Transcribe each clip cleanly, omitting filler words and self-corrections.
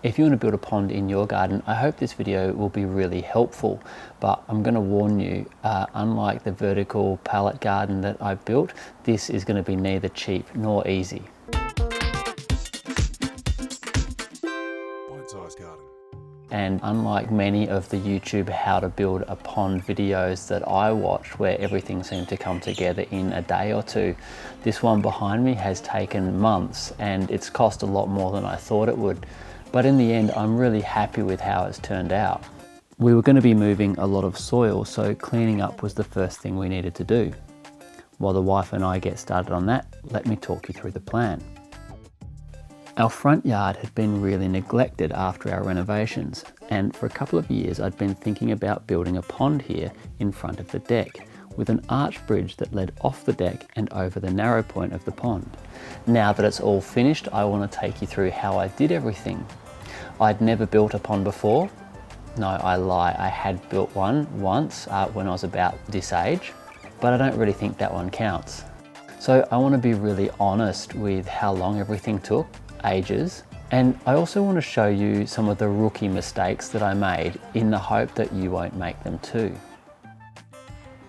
If you want to build a pond in your garden, I hope this video will be really helpful, but I'm going to warn you, unlike the vertical pallet garden that I built, this is going to be neither cheap nor easy. Bite-sized garden. And unlike many of the YouTube how to build a pond videos that I watch, where everything seemed to come together in a day or two, this one behind me has taken months and it's cost a lot more than I thought it would. But in the end, I'm really happy with how it's turned out. We were going to be moving a lot of soil, so cleaning up was the first thing we needed to do. While the wife and I get started on that, let me talk you through the plan. Our front yard had been really neglected after our renovations, and for a couple of years I'd been thinking about building a pond here in front of the deck, with an arch bridge that led off the deck and over the narrow point of the pond. Now that it's all finished, I want to take you through how I did everything. I'd never built a pond before. No, I lie, I had built one once when I was about this age, but I don't really think that one counts. So I want to be really honest with how long everything took, ages, and I also want to show you some of the rookie mistakes that I made in the hope that you won't make them too.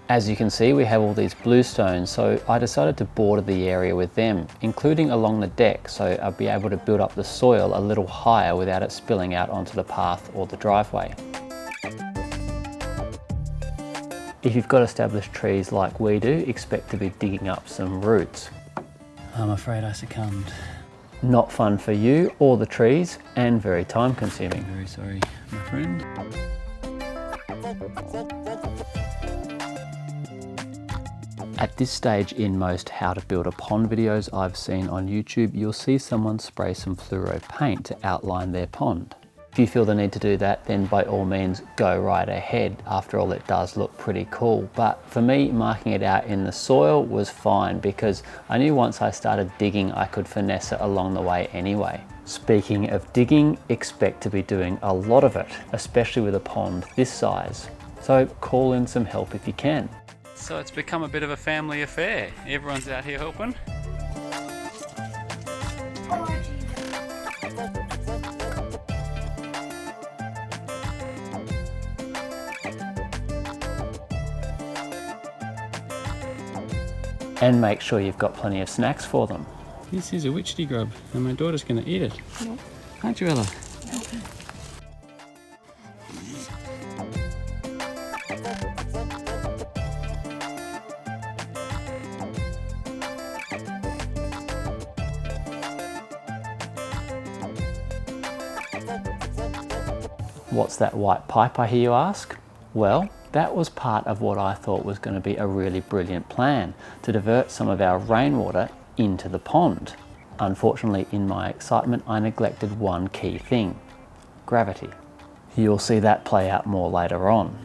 As you can see, we have all these bluestones, so I decided to border the area with them, including along the deck, so I'll be able to build up the soil a little higher without it spilling out onto the path or the driveway. If you've got established trees like we do, expect to be digging up some roots. I'm afraid I succumbed. Not fun for you or the trees, and very time consuming. Very sorry, my friend. At this stage in most how to build a pond videos I've seen on YouTube, you'll see someone spray some fluoro paint to outline their pond. If you feel the need to do that, then by all means go right ahead. After all, it does look pretty cool. But for me, marking it out in the soil was fine because I knew once I started digging, I could finesse it along the way anyway. Speaking of digging, expect to be doing a lot of it, especially with a pond this size. So call in some help if you can. So it's become a bit of a family affair. Everyone's out here helping. And make sure you've got plenty of snacks for them. This is a witchetty grub and my daughter's going to eat it. No. Aren't you, Ella? Okay. What's that white pipe, I hear you ask? Well, that was part of what I thought was going to be a really brilliant plan, to divert some of our rainwater into the pond. Unfortunately, in my excitement, I neglected one key thing: gravity. You'll see that play out more later on.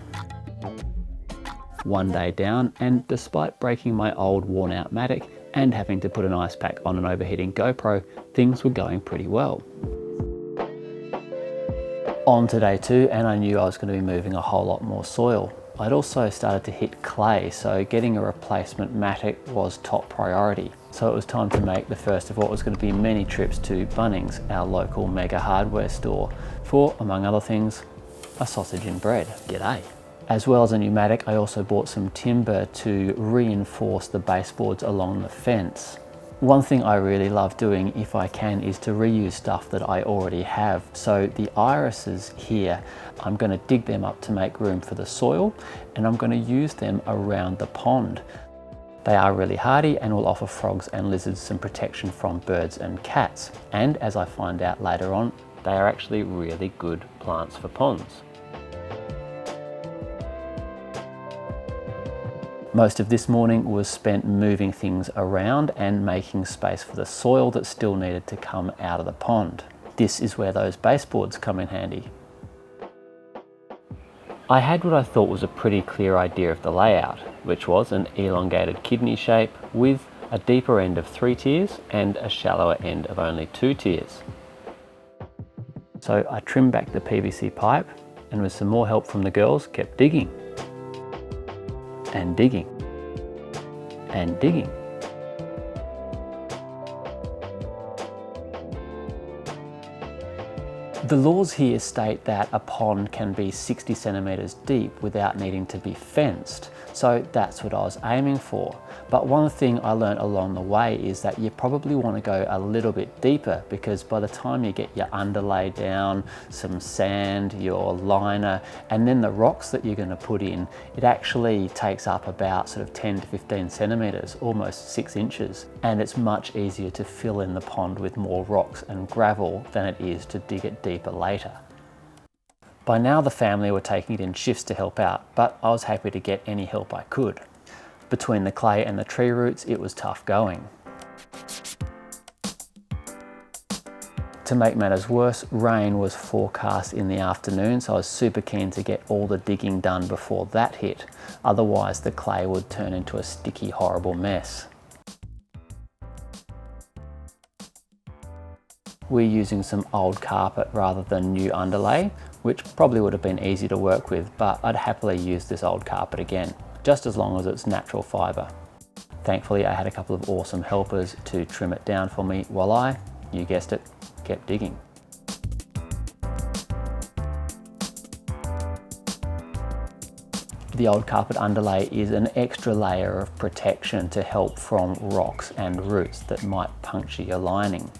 One day down, and despite breaking my old worn-out Matic and having to put an ice pack on an overheating GoPro, things were going pretty well. On to day two, and I knew I was going to be moving a whole lot more soil. I'd also started to hit clay, so getting a replacement Matic was top priority. So it was time to make the first of what was going to be many trips to Bunnings, our local mega hardware store, for, among other things, a sausage and bread. G'day. As well as a new Matic, I also bought some timber to reinforce the baseboards along the fence. One thing I really love doing, if I can, is to reuse stuff that I already have. So the irises here, I'm going to dig them up to make room for the soil, and I'm going to use them around the pond. They are really hardy and will offer frogs and lizards some protection from birds and cats. And as I find out later on, they are actually really good plants for ponds. Most of this morning was spent moving things around and making space for the soil that still needed to come out of the pond. This is where those baseboards come in handy. I had what I thought was a pretty clear idea of the layout, which was an elongated kidney shape with a deeper end of 3 tiers and a shallower end of only 2 tiers. So I trimmed back the PVC pipe and with some more help from the girls, kept digging. And digging, and digging. The laws here state that a pond can be 60 centimetres deep without needing to be fenced, so that's what I was aiming for. But one thing I learned along the way is that you probably want to go a little bit deeper, because by the time you get your underlay down, some sand, your liner, and then the rocks that you're going to put in, it actually takes up about sort of 10 to 15 centimetres, almost 6 inches. And it's much easier to fill in the pond with more rocks and gravel than it is to dig it deeper later. By now the family were taking it in shifts to help out, but I was happy to get any help I could. Between the clay and the tree roots, it was tough going. To make matters worse, rain was forecast in the afternoon, so I was super keen to get all the digging done before that hit. Otherwise the clay would turn into a sticky, horrible mess. We're using some old carpet rather than new underlay, which probably would have been easy to work with, but I'd happily use this old carpet again, just as long as it's natural fibre. Thankfully, I had a couple of awesome helpers to trim it down for me while I, you guessed it, kept digging. The old carpet underlay is an extra layer of protection to help from rocks and roots that might puncture your lining.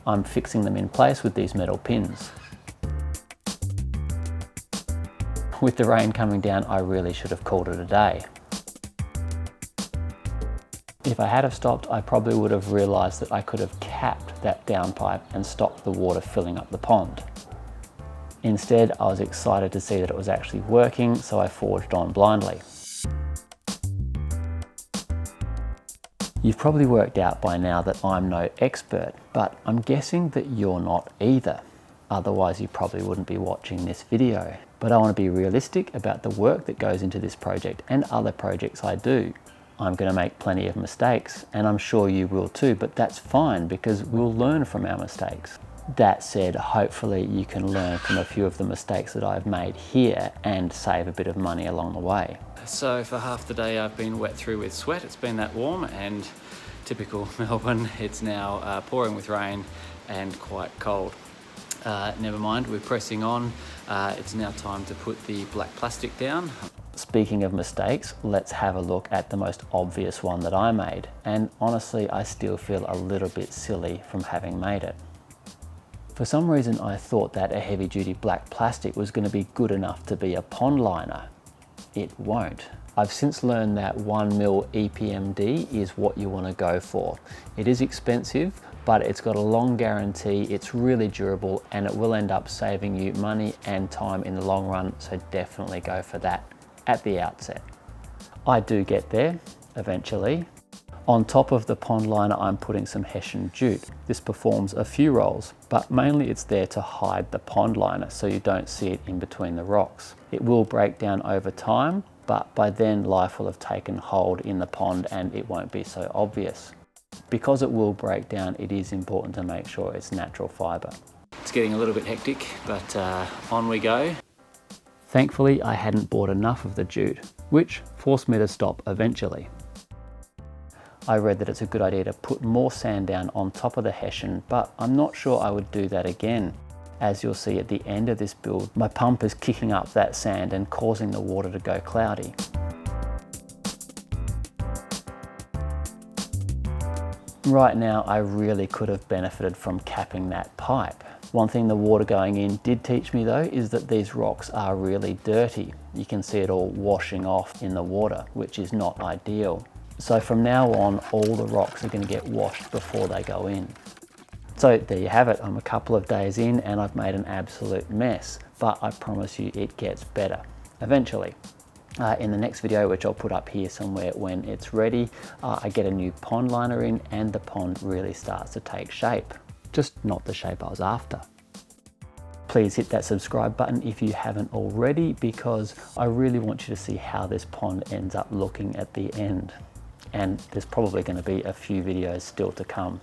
I'm fixing them in place with these metal pins. With the rain coming down, I really should have called it a day. If I had have stopped, I probably would have realised that I could have capped that downpipe and stopped the water filling up the pond. Instead, I was excited to see that it was actually working, so I forged on blindly. You've probably worked out by now that I'm no expert, but I'm guessing that you're not either. Otherwise, you probably wouldn't be watching this video. But I want to be realistic about the work that goes into this project and other projects I do. I'm going to make plenty of mistakes, and I'm sure you will too, but that's fine because we'll learn from our mistakes. That said, hopefully you can learn from a few of the mistakes that I've made here and save a bit of money along the way. So for half the day I've been wet through with sweat. It's been that warm, and typical Melbourne, it's now pouring with rain and quite cold. Never mind, we're pressing on. It's now time to put the black plastic down. Speaking of mistakes, let's have a look at the most obvious one that I made. And honestly, I still feel a little bit silly from having made it. For some reason, I thought that a heavy-duty black plastic was going to be good enough to be a pond liner. It won't. I've since learned that 1mm EPMD is what you want to go for. It is expensive, but it's got a long guarantee, it's really durable, and it will end up saving you money and time in the long run, so definitely go for that at the outset. I do get there, eventually. On top of the pond liner, I'm putting some Hessian jute. This performs a few roles, but mainly it's there to hide the pond liner so you don't see it in between the rocks. It will break down over time, but by then life will have taken hold in the pond and it won't be so obvious. Because it will break down, it is important to make sure it's natural fibre. It's getting a little bit hectic, but on we go. Thankfully, I hadn't bought enough of the jute, which forced me to stop eventually. I read that it's a good idea to put more sand down on top of the Hessian, but I'm not sure I would do that again. As you'll see at the end of this build, my pump is kicking up that sand and causing the water to go cloudy. Right now, I really could have benefited from capping that pipe. One thing the water going in did teach me though is that these rocks are really dirty. You can see it all washing off in the water, which is not ideal. So from now on, all the rocks are going to get washed before they go in. So there you have it. I'm a couple of days in and I've made an absolute mess, but I promise you it gets better eventually. In the next video, which I'll put up here somewhere when it's ready, I get a new pond liner in and the pond really starts to take shape. Just not the shape I was after. Please hit that subscribe button if you haven't already, because I really want you to see how this pond ends up looking at the end. And there's probably going to be a few videos still to come.